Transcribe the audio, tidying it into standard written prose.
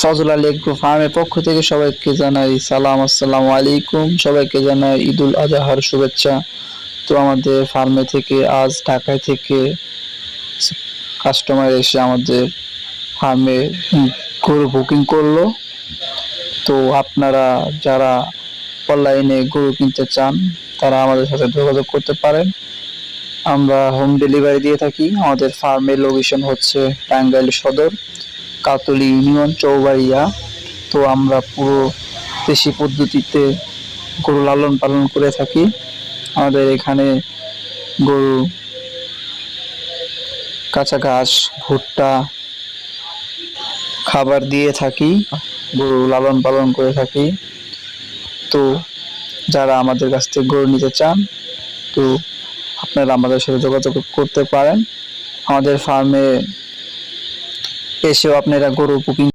সজলাল agro ফার্মের পক্ষ থেকে সবাইকে জানাই সালাম, আসসালামু আলাইকুম। সবাইকে জানাই ঈদুল আজহার শুভেচ্ছা। তো আমাদের ফার্মে থেকে আজ ঢাকায় থেকে কাস্টমার এসে আমাদের ফার্মে গরু বুকিং করলো। তো আপনারা যারা অনলাইনে গরু কিনতে চান তারা আমাদের সাথে যোগাযোগ করতে পারেন। আমরা হোম ডেলিভারি দিয়ে থাকি। আমাদের ফার্মের লোকেশন হচ্ছে টাঙ্গাইল সদর, কাতলি ইউনিয়ন, চৌবাড়িয়া। তো আমরা পুরো দেশি পদ্ধতিতে গরু লালন পালন করে থাকি। আমাদের এখানে গরু কাঁচা ঘাস, ভুট্টা খাবার দিয়ে থাকি, গরু লালন পালন করে থাকি। তো যারা আমাদের কাছ থেকে গরু নিতে চান তো আপনারা আমাদের সাথে যোগাযোগ করতে পারেন। আমাদের ফার্মে এসেও আপনারা গরু বুকিং